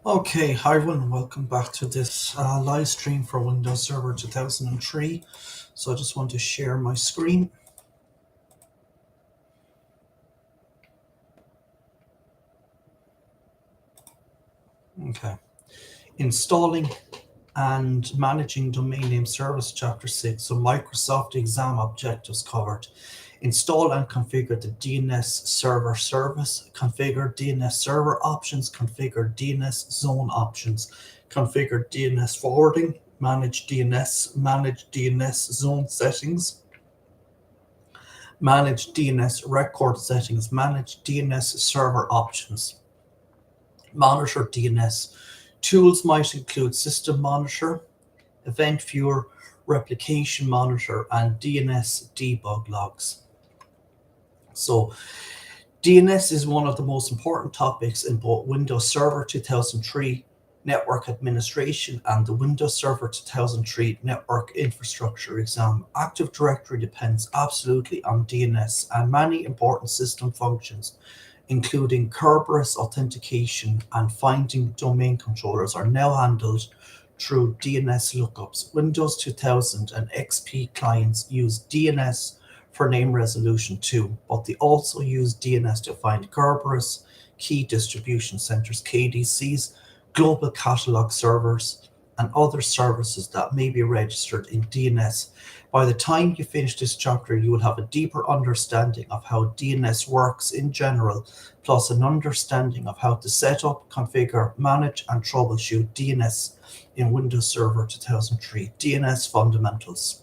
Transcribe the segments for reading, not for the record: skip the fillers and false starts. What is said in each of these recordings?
Okay, hi everyone, welcome back to this live stream for Windows Server 2003. So I just want to share my screen. Okay, installing and managing domain name service chapter 6. So Microsoft exam objectives covered. Install and configure the DNS server service, configure DNS server options, configure DNS zone options, configure DNS forwarding, manage DNS zone settings, manage DNS record settings, manage DNS server options, monitor DNS. Tools might include System Monitor, Event Viewer, Replication Monitor, and DNS debug logs. So DNS is one of the most important topics in both Windows Server 2003 Network Administration and the Windows Server 2003 Network Infrastructure exam. Active Directory depends absolutely on DNS, and many important system functions, including Kerberos authentication and finding domain controllers, are now handled through DNS lookups. Windows 2000 and XP clients use DNS for name resolution too, but they also use DNS to find Kerberos, key distribution centers, KDCs, global catalog servers, and other services that may be registered in DNS. By the time you finish this chapter, you will have a deeper understanding of how DNS works in general, plus an understanding of how to set up, configure, manage, and troubleshoot DNS in Windows Server 2003. DNS fundamentals.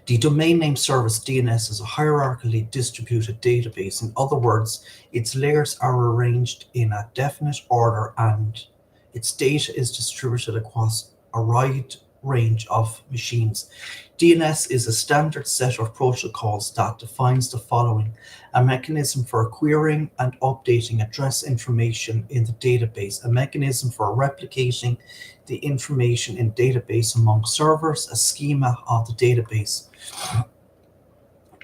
The domain name service DNS is a hierarchically distributed database. In other words, its layers are arranged in a definite order and its data is distributed across a wide range of machines. DNS is a standard set of protocols that defines the following: a mechanism for querying and updating address information in the database, a mechanism for replicating the information in database among servers, a schema of the database.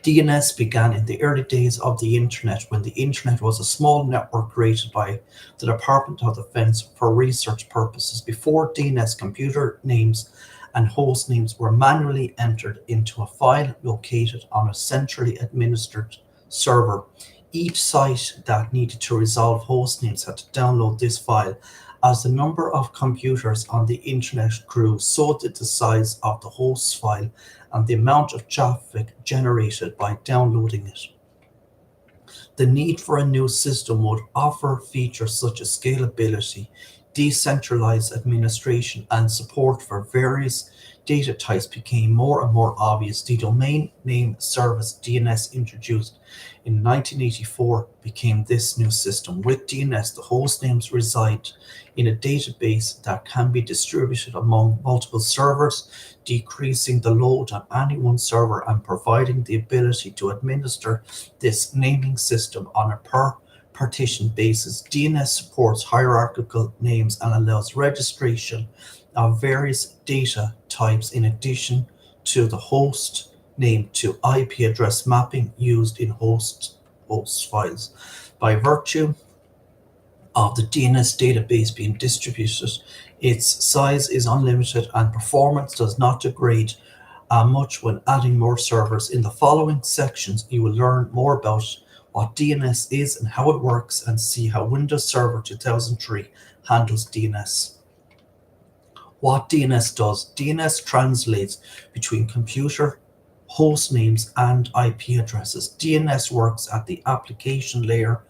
DNS began in the early days of the Internet when the Internet was a small network created by the Department of Defense for research purposes. Before DNS, computer names and host names were manually entered into a file located on a centrally administered server. Each site that needed to resolve host names had to download this file. As the number of computers on the Internet grew, so did the size of the host file and the amount of traffic generated by downloading it. The need for a new system would offer features such as scalability, decentralized administration, and support for various data types became more and more obvious. The domain name service DNS, introduced in 1984, became this new system. With DNS, the host names reside in a database that can be distributed among multiple servers, decreasing the load on any one server and providing the ability to administer this naming system on a per partition basis. DNS supports hierarchical names and allows registration of various data types in addition to the host name to IP address mapping used in host files. By virtue of the DNS database being distributed, its size is unlimited and performance does not degrade much when adding more servers. In the following sections, you will learn more about what DNS is and how it works, and see how Windows Server 2003 handles DNS. What DNS does: DNS translates between computer host names and IP addresses. DNS works at the application layer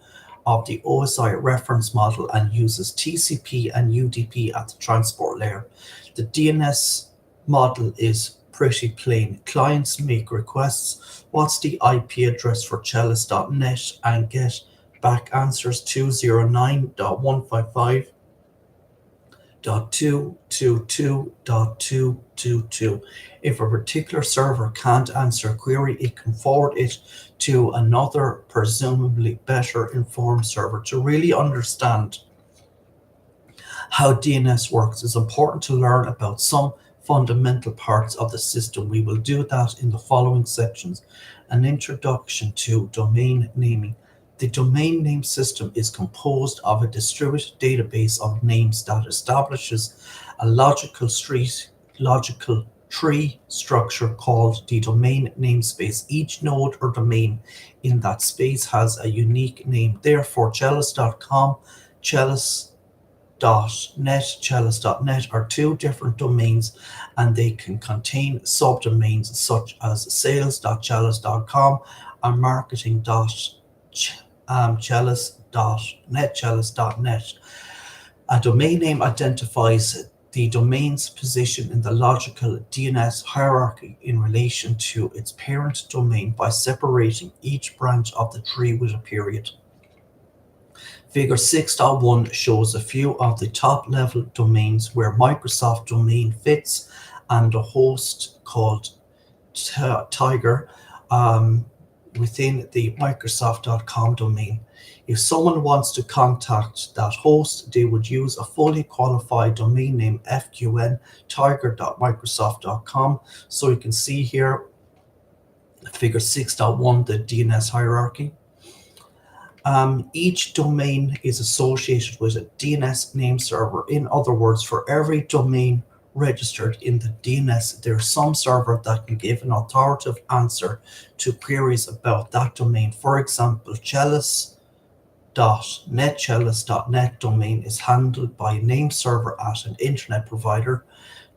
of the OSI reference model and uses TCP and UDP at the transport layer. The DNS model is pretty plain. Clients make requests: what's the IP address for chalice.net, and get back answers 209.155.222.222. If a particular server can't answer a query, it can forward it to another, presumably better informed server. To really understand how DNS works, it's important to learn about some fundamental parts of the system. We will do that in the following sections: an introduction to domain naming, The domain name system is composed of a distributed database of names that establishes a logical tree structure called the domain namespace. Each node or domain in that space has a unique name. Therefore, Chalice.com, Chalice.net are two different domains, and they can contain subdomains such as sales.chalice.com and marketing.chalice.net. A domain name identifies the domain's position in the logical DNS hierarchy in relation to its parent domain by separating each branch of the tree with a period. Figure 6.1 shows a few of the top-level domains where Microsoft domain fits and a host called Tiger within the Microsoft.com domain. If someone wants to contact that host, they would use a fully qualified domain name, FQN tiger.microsoft.com. So you can see here, figure 6.1, the DNS hierarchy. Each domain is associated with a DNS name server. In other words, for every domain registered in the DNS, there's some server that can give an authoritative answer to queries about that domain. For example, Chalice.net domain is handled by a name server at an internet provider.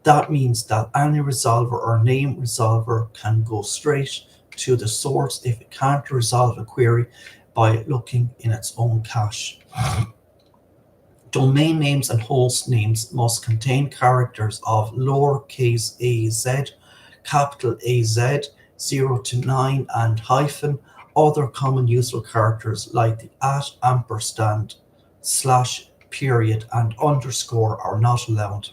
That means that any resolver or name resolver can go straight to the source if it can't resolve a query by looking in its own cache. Domain names and host names must contain characters of lowercase az, capital AZ, 0 to 9, and hyphen. Other common useful characters like the @ ampersand, / period, and underscore are not allowed.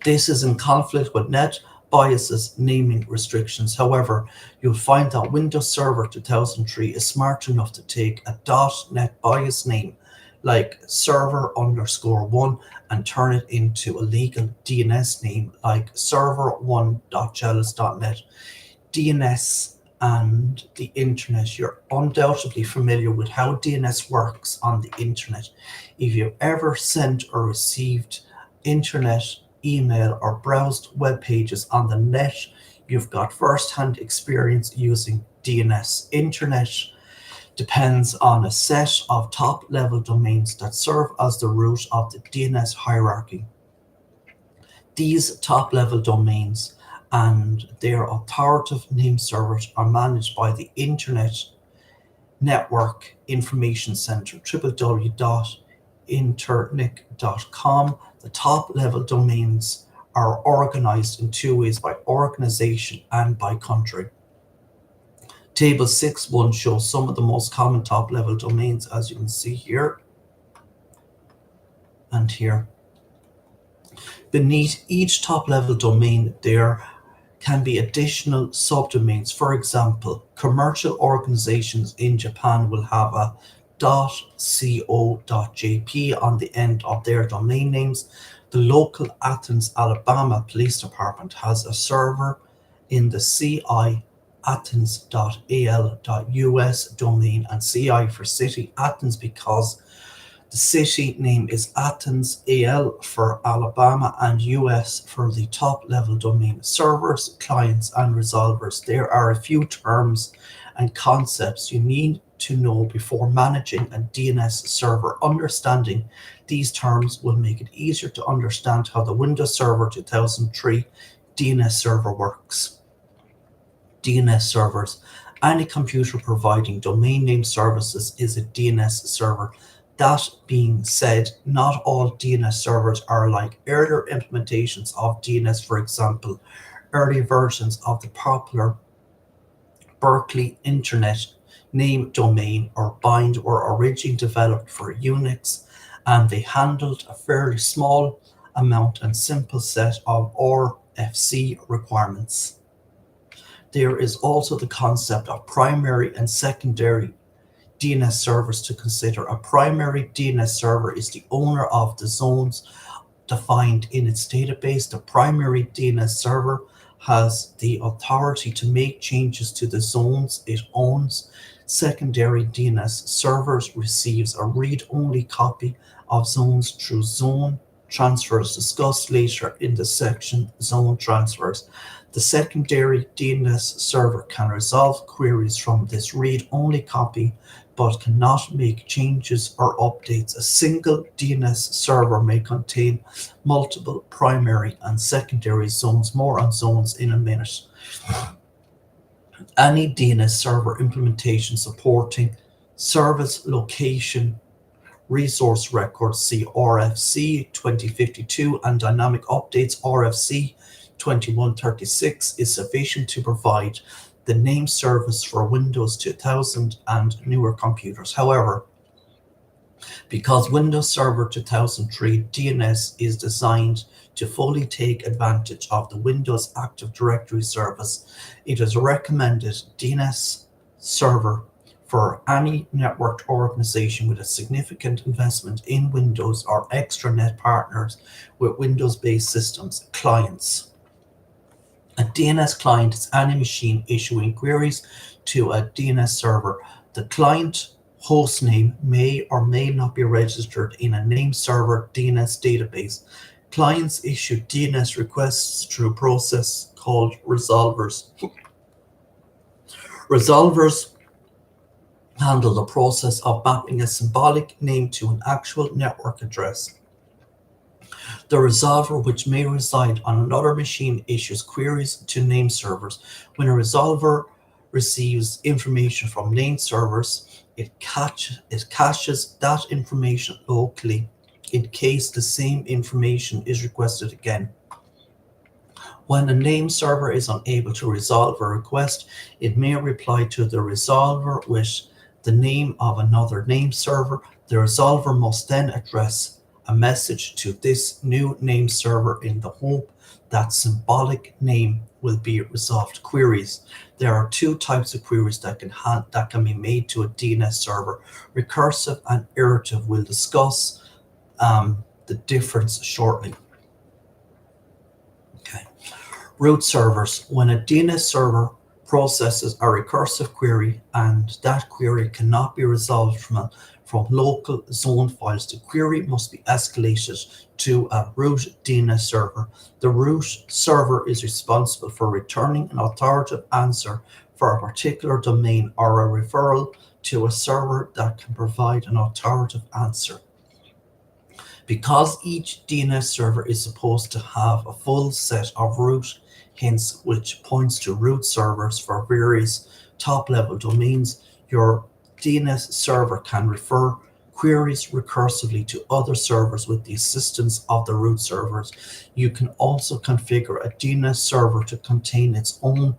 This is in conflict with NetBIOS's naming restrictions. However, you'll find that Windows Server 2003 is smart enough to take a .NetBIOS name like server_1 and turn it into a legal DNS name like server1.chalice.net. DNS and the internet. You're undoubtedly familiar with how DNS works on the internet. If you've ever sent or received internet email or browsed web pages on the net, you've got first-hand experience using DNS. Internet depends on a set of top-level domains that serve as the root of the DNS hierarchy. These top-level domains and their authoritative name servers are managed by the Internet Network Information Center, www.internic.com. The top-level domains are organized in two ways, by organization and by country. Table 6.1 shows some of the most common top-level domains, as you can see here and here. Beneath each top-level domain, there can be additional subdomains. For example, commercial organizations in Japan will have a .co.jp on the end of their domain names. The local Athens, Alabama Police Department has a server in the CI athens.al.us domain, and CI for city Athens because the city name is Athens, AL for Alabama, and US for the top-level domain. Servers, clients, and resolvers. There are a few terms and concepts you need to know before managing a DNS server. Understanding these terms will make it easier to understand how the Windows Server 2003 DNS server works. DNS servers. Any computer providing domain name services is a DNS server. That being said, not all DNS servers are like earlier implementations of DNS. For example, early versions of the popular Berkeley Internet name domain or bind were originally developed for Unix, and they handled a fairly small amount and simple set of RFC requirements. There is also the concept of primary and secondary DNS servers to consider. A primary DNS server is the owner of the zones defined in its database. The primary DNS server has the authority to make changes to the zones it owns. Secondary DNS servers receives a read-only copy of zones through zone transfers discussed later in the section Zone Transfers. The secondary DNS server can resolve queries from this read-only copy but cannot make changes or updates. A single DNS server may contain multiple primary and secondary zones. More on zones in a minute. Any DNS server implementation supporting service location resource records, see RFC 2052, and dynamic updates RFC 2136 is sufficient to provide the name service for Windows 2000 and newer computers. However, because Windows Server 2003 DNS is designed to fully take advantage of the Windows Active Directory service, it is recommended DNS server for any networked organization with a significant investment in Windows or extranet partners with Windows-based systems clients. A DNS client is any machine issuing queries to a DNS server. The client hostname may or may not be registered in a name server DNS database. Clients issue DNS requests through a process called resolvers. Resolvers handle the process of mapping a symbolic name to an actual network address. The resolver, which may reside on another machine, issues queries to name servers. When a resolver receives information from name servers, it caches that information locally in case the same information is requested again. When a name server is unable to resolve a request, it may reply to the resolver with the name of another name server. The resolver must then address a message to this new name server in the hope that symbolic name will be resolved. Queries. There are two types of queries that can be made to a DNS server: recursive and iterative. We'll discuss the difference shortly. Okay. Root servers. When a DNS server processes a recursive query and that query cannot be resolved from local zone files, the query must be escalated to a root DNS server. The root server is responsible for returning an authoritative answer for a particular domain or a referral to a server that can provide an authoritative answer. Because each DNS server is supposed to have a full set of root hints, which points to root servers for various top-level domains, your DNS server can refer queries recursively to other servers with the assistance of the root servers. You can also configure a DNS server to contain its own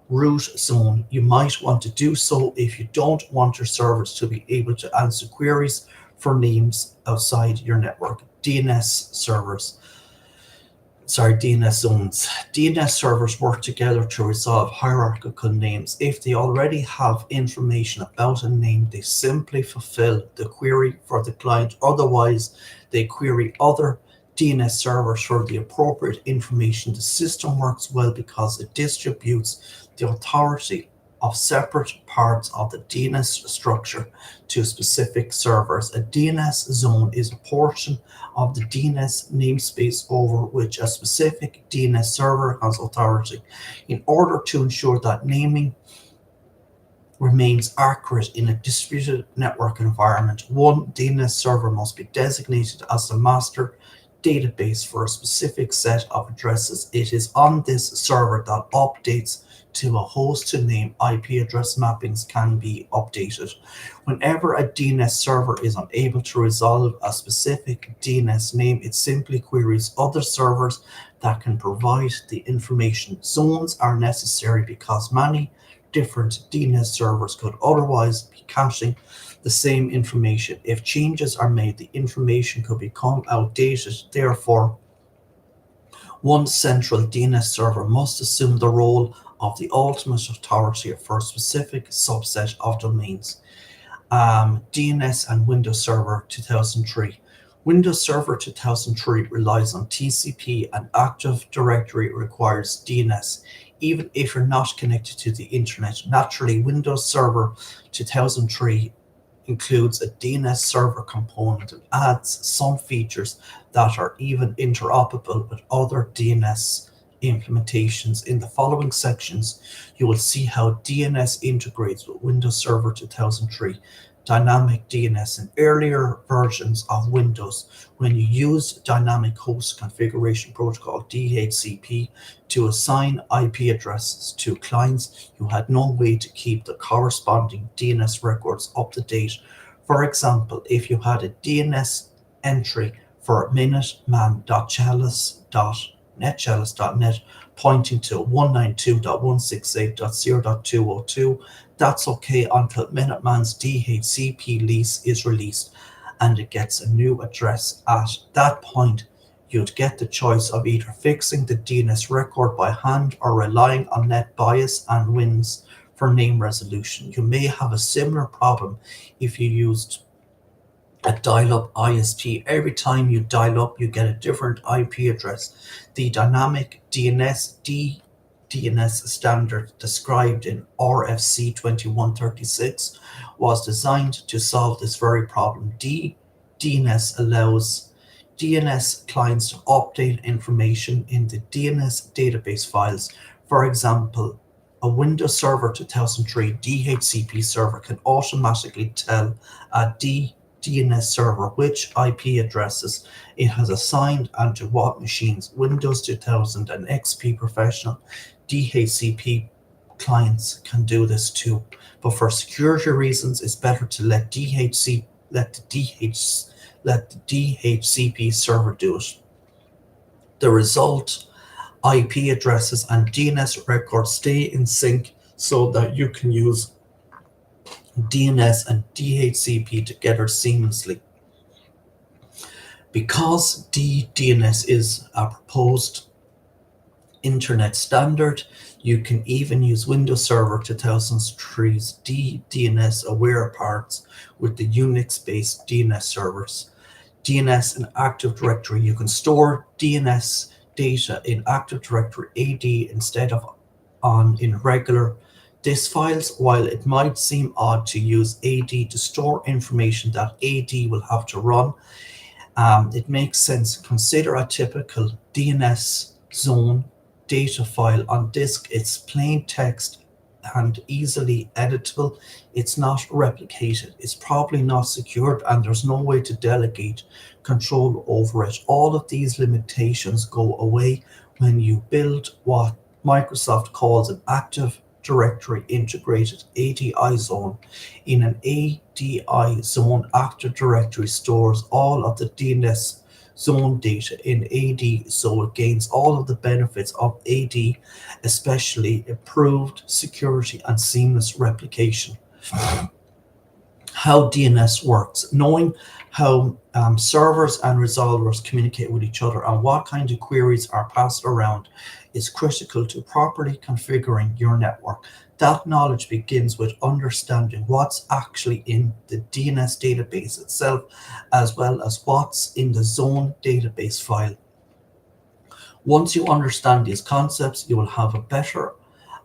root zone. You might want to do so if you don't want your servers to be able to answer queries for names outside your network. DNS zones. DNS servers work together to resolve hierarchical names. If they already have information about a name, they simply fulfill the query for the client. Otherwise, they query other DNS servers for the appropriate information. The system works well because it distributes the authority of separate parts of the DNS structure to specific servers. A DNS zone is a portion of the DNS namespace over which a specific DNS server has authority. In order to ensure that naming remains accurate in a distributed network environment, one DNS server must be designated as the master database for a specific set of addresses. It is on this server that updates to a host to name IP address mappings can be updated. Whenever a DNS server is unable to resolve a specific DNS name, it simply queries other servers that can provide the information. Zones are necessary because many different DNS servers could otherwise be caching the same information. If changes are made, the information could become outdated. Therefore, one central DNS server must assume the role of the ultimate authority for a specific subset of domains. DNS and Windows Server 2003. Windows Server 2003 relies on TCP and Active Directory requires DNS. Even if you're not connected to the internet, naturally Windows Server 2003 includes a DNS server component and adds some features that are even interoperable with other DNS implementations. In the following sections, you will see how DNS integrates with Windows Server 2003. Dynamic DNS in earlier versions of Windows, when you used Dynamic Host Configuration Protocol (DHCP) to assign IP addresses to clients, you had no way to keep the corresponding DNS records up to date. For example, if you had a DNS entry for minute.man.chalice.netchalice.net pointing to 192.168.0.202, that's okay until Minuteman's DHCP lease is released and it gets a new address. At that point, you'd get the choice of either fixing the DNS record by hand or relying on NetBIOS and WINS for name resolution. You may have a similar problem if you used a dial-up ISP. Every time you dial up, you get a different IP address. The dynamic DNS standard described in RFC 2136 was designed to solve this very problem. DNS allows DNS clients to update information in the DNS database files. For example, a Windows Server 2003 DHCP server can automatically tell a DNS server which IP addresses it has assigned and to what machines. Windows 2000 and XP Professional DHCP clients can do this too, but for security reasons, it's better to let the DHCP server do it. The result, IP addresses and DNS records stay in sync so that you can use DNS and DHCP together seamlessly. Because DNS is a proposed internet standard, you can even use Windows Server 2003's DNS aware parts with the Unix-based DNS servers. DNS and Active Directory. You can store DNS data in Active Directory AD instead of in regular disk files. While it might seem odd to use AD to store information that AD will have to run, it makes sense. Consider a typical DNS zone data file on disk. It's plain text and easily editable. It's not replicated. It's probably not secured, and there's no way to delegate control over it. All of these limitations go away when you build what Microsoft calls an Active Directory integrated ADI zone. In an ADI zone, Active Directory stores all of the DNS zone data in AD, so it gains all of the benefits of AD, especially improved security and seamless replication. How DNS works. Knowing how servers and resolvers communicate with each other and what kind of queries are passed around is critical to properly configuring your network. That knowledge begins with understanding what's actually in the DNS database itself, as well as what's in the zone database file. Once you understand these concepts, you will have a better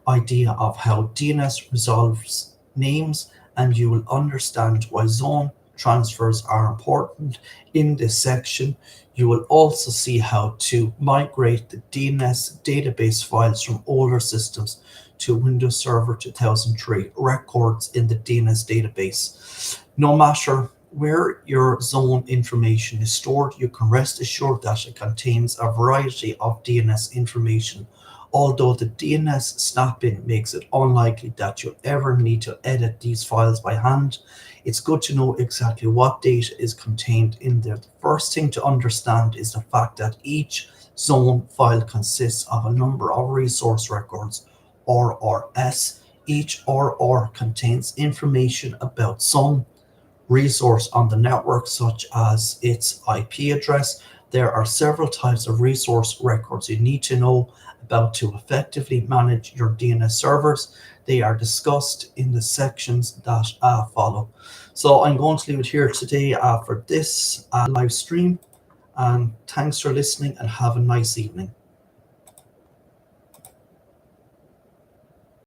idea of how DNS resolves names, and you will understand why zone transfers are important. In this section, you will also see how to migrate the DNS database files from older systems to Windows Server 2003 records in the DNS database. No matter where your zone information is stored, you can rest assured that it contains a variety of DNS information. Although the DNS snap-in makes it unlikely that you'll ever need to edit these files by hand, it's good to know exactly what data is contained in there. The first thing to understand is the fact that each zone file consists of a number of resource records, RRS. Each RR contains information about some resource on the network, such as its IP address, There are several types of resource records you need to know about to effectively manage your DNS servers. They are discussed in the sections that follow. So I'm going to leave it here today for this live stream. And thanks for listening and have a nice evening.